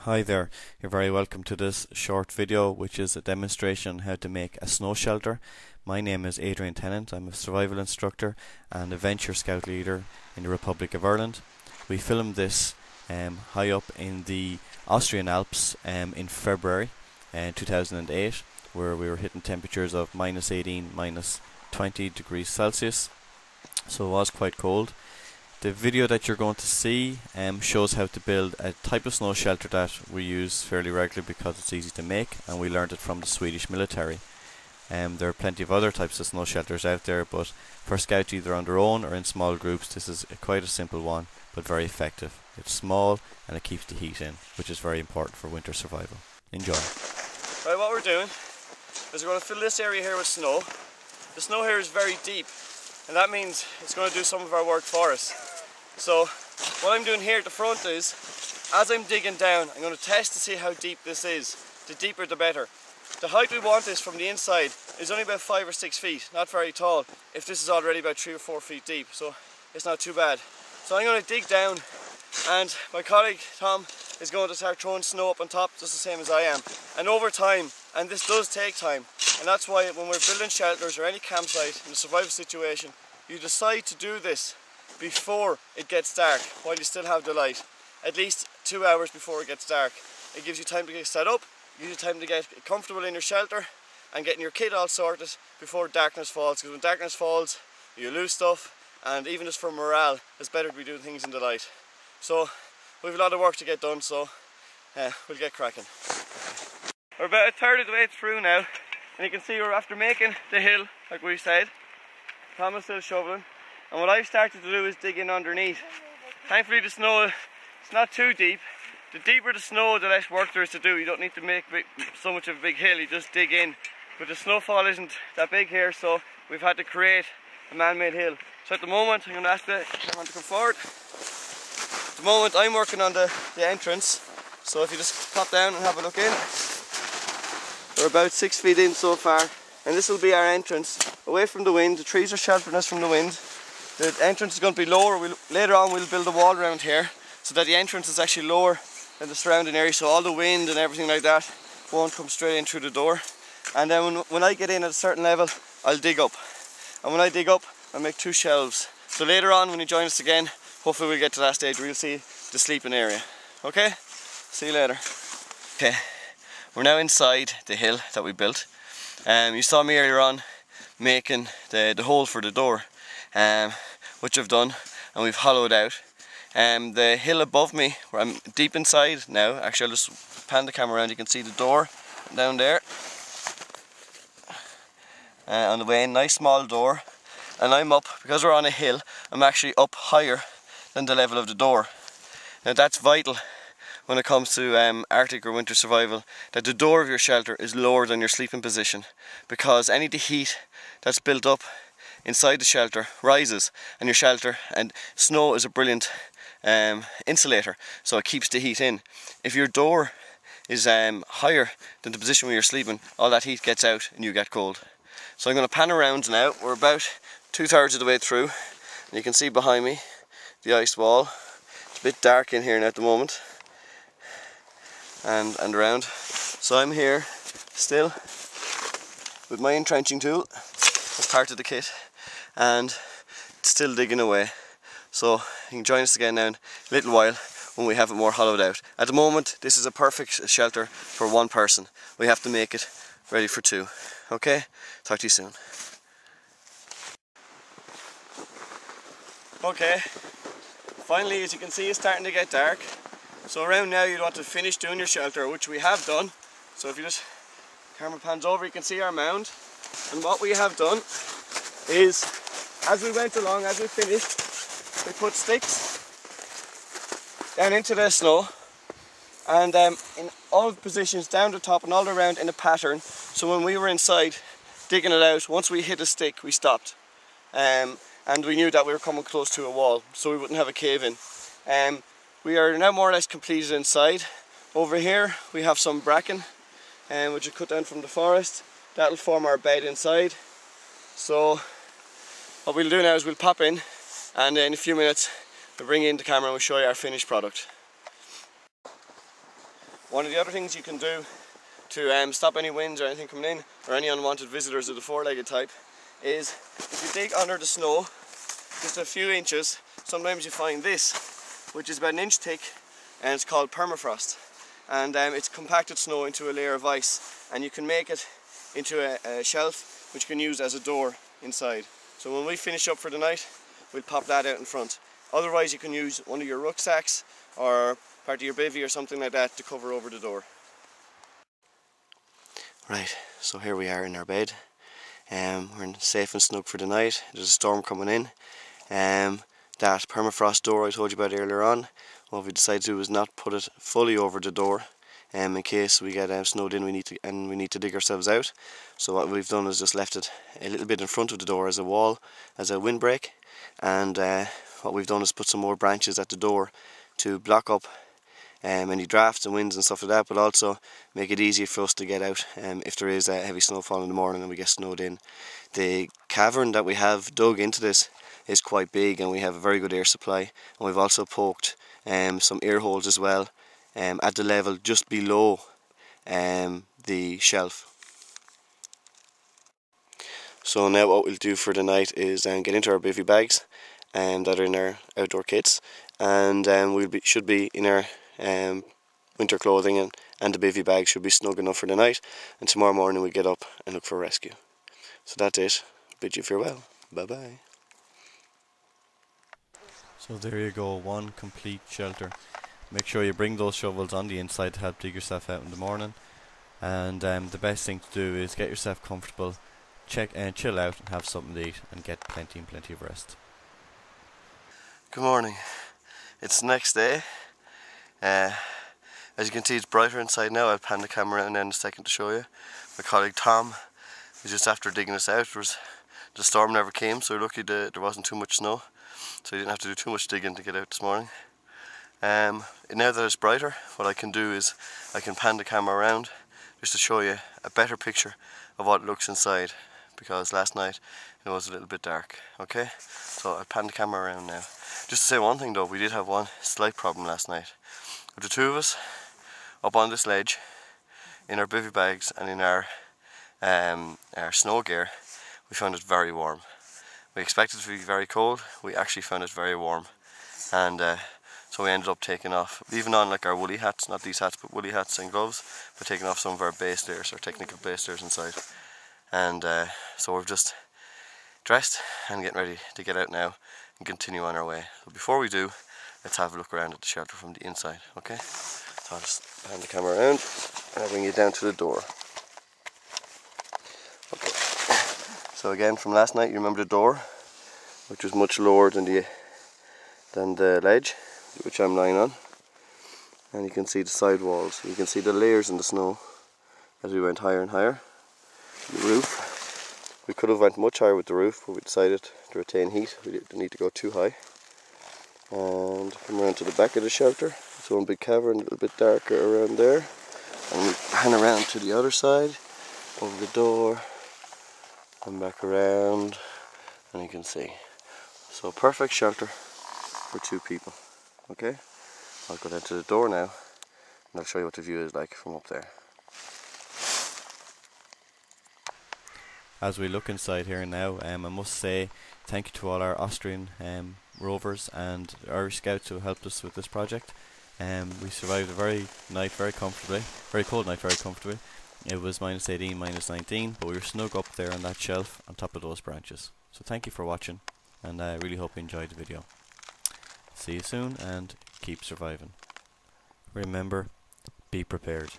Hi there, you're very welcome to this short video which is a demonstration on how to make a snow shelter. My name is Adrian Tennant, I'm a survival instructor and a venture scout leader in the Republic of Ireland. We filmed this high up in the Austrian Alps in February 2008, where we were hitting temperatures of -18, -20 degrees Celsius, so it was quite cold. The video that you're going to see shows how to build a type of snow shelter that we use fairly regularly because it's easy to make, and we learned it from the Swedish military. There are plenty of other types of snow shelters out there, but for scouts either on their own or in small groups, this is quite a simple one but very effective. It's small and it keeps the heat in, which is very important for winter survival. Enjoy. Right, what we're doing is we're going to fill this area here with snow. The snow here is very deep, and that means it's going to do some of our work for us. So what I'm doing here at the front is, as I'm digging down, I'm going to test to see how deep this is. The deeper the better. The height we want this from the inside is only about 5 or 6 feet, not very tall, if this is already about 3 or 4 feet deep, so it's not too bad. So I'm going to dig down, and my colleague Tom is going to start throwing snow up on top just the same as I am. And over time, and this does take time, and that's why when we're building shelters or any campsite in a survival situation, you decide to do this before it gets dark, while you still have the light, at least 2 hours before it gets dark. It gives you time to get set up, gives you time to get comfortable in your shelter and getting your kit all sorted before darkness falls, because when darkness falls you lose stuff, and even just for morale it's better to be doing things in the light. So we have a lot of work to get done, so we'll get cracking. We're about a third of the way through now, and you can see we're after making the hill like we said. Tom is still shoveling. And what I've started to do is dig in underneath. Thankfully the snow, it's not too deep. The deeper the snow, the less work there is to do. You don't need to make so much of a big hill, you just dig in. But the snowfall isn't that big here, so we've had to create a man-made hill. So at the moment, I'm going to ask the cameraman to come forward. At the moment I'm working on the entrance, so if you just pop down and have a look in. We're about 6 feet in so far, and this will be our entrance, away from the wind. The trees are sheltering us from the wind. The entrance is going to be lower. Later on we'll build a wall around here so that the entrance is actually lower than the surrounding area, so all the wind and everything like that won't come straight in through the door. And then when I get in at a certain level, I'll dig up. And when I dig up, I'll make 2 shelves. So later on when you join us again, hopefully we'll get to that stage where you'll see the sleeping area. Okay? See you later. Okay, we're now inside the hill that we built. You saw me earlier on making the hole for the door, which I've done, and we've hollowed out. The hill above me, where I'm deep inside now, actually I'll just pan the camera around, you can see the door down there. On the way in, nice small door, and I'm up, because we're on a hill, I'm actually up higher than the level of the door. Now that's vital when it comes to Arctic or winter survival, that the door of your shelter is lower than your sleeping position, because any of the heat that's built up inside the shelter rises, and your shelter, and snow is a brilliant insulator, so it keeps the heat in. If your door is higher than the position where you're sleeping, all that heat gets out and you get cold. So I'm going to pan around now. We're about 2/3 of the way through, and you can see behind me the ice wall. It's a bit dark in here now at the moment, and around. So I'm here still with my entrenching tool as part of the kit, and still digging away. So you can join us again now in a little while when we have it more hollowed out. At the moment this is a perfect shelter for 1 person. We have to make it ready for 2. Okay? Talk to you soon. Okay, finally, as you can see, it's starting to get dark. So around now you'd want to finish doing your shelter, which we have done. So if you just, camera pans over, you can see our mound. And what we have done is, as we went along, as we finished, we put sticks down into the snow, and in all positions, down the top and all around in a pattern. So when we were inside digging it out, once we hit a stick we stopped, and we knew that we were coming close to a wall, so we wouldn't have a cave in. We are now more or less completed inside. Over here we have some bracken, which we cut down from the forest. That'll form our bed inside. So what we'll do now is we'll pop in, and in a few minutes we'll bring in the camera and we'll show you our finished product. One of the other things you can do to stop any winds or anything coming in, or any unwanted visitors of the four-legged type, is if you dig under the snow just a few inches, sometimes you find this, which is about an inch thick, and it's called permafrost. And it's compacted snow into a layer of ice, and you can make it into a shelf which you can use as a door inside. So when we finish up for the night, we'll pop that out in front. Otherwise you can use one of your rucksacks or part of your bivvy or something like that to cover over the door. Right, so here we are in our bed. We're safe and snug for the night. There's a storm coming in. That permafrost door I told you about earlier on, what we decided to do is not put it fully over the door, in case we get snowed in we need to dig ourselves out. So what we've done is just left it a little bit in front of the door as a wall, as a windbreak, and what we've done is put some more branches at the door to block up any drafts and winds and stuff like that, but also make it easier for us to get out if there is a heavy snowfall in the morning and we get snowed in. The cavern that we have dug into this is quite big, and we have a very good air supply, and we've also poked some air holes as well at the level just below the shelf. So now what we'll do for the night is get into our bivvy bags that are in our outdoor kits, and should be in our winter clothing, and the bivvy bag should be snug enough for the night, and tomorrow morning we get up and look for rescue. So that's it. Bid you farewell. Bye bye. So there you go, one complete shelter. Make sure you bring those shovels on the inside to help dig yourself out in the morning. And the best thing to do is get yourself comfortable, chill out and have something to eat, and get plenty of rest. Good morning. It's the next day. As you can see, it's brighter inside now. I'll pan the camera around in a second to show you. My colleague Tom was just after digging us out. The storm never came, so we're lucky there wasn't too much snow, so you didn't have to do too much digging to get out this morning. Now that it's brighter, what I can do is I can pan the camera around just to show you a better picture of what it looks inside, because last night it was a little bit dark. Okay, so I'll pan the camera around now. Just to say one thing though, we did have one slight problem last night. With the two of us up on this ledge, in our bivvy bags and in our snow gear, we found it very warm. We expected it to be very cold. We actually found it very warm, and so we ended up taking off, even on like our woolly hats, not these hats but woolly hats and gloves, but taking off some of our base layers, our technical base layers inside. And so we've just dressed and getting ready to get out now and continue on our way. So before we do, let's have a look around at the shelter from the inside, okay? So I'll just pan the camera around and I'll bring you down to the door. Okay. So again, from last night, you remember the door, which was much lower than the ledge, which I'm lying on. And you can see the side walls. You can see the layers in the snow as we went higher and higher. The roof. We could have went much higher with the roof, but we decided to retain heat. We didn't need to go too high. And come around to the back of the shelter. It's one big cavern, a little bit darker around there. And we pan around to the other side, over the door, and back around, and you can see. So perfect shelter for two people. Okay, I'll go down to the door now, and I'll show you what the view is like from up there. As we look inside here now, I must say thank you to all our Austrian rovers and Irish scouts who helped us with this project. We survived a very cold night very comfortably. It was -18, -19, but we were snug up there on that shelf on top of those branches. So thank you for watching, and I really hope you enjoyed the video. See you soon, and keep surviving. Remember, be prepared.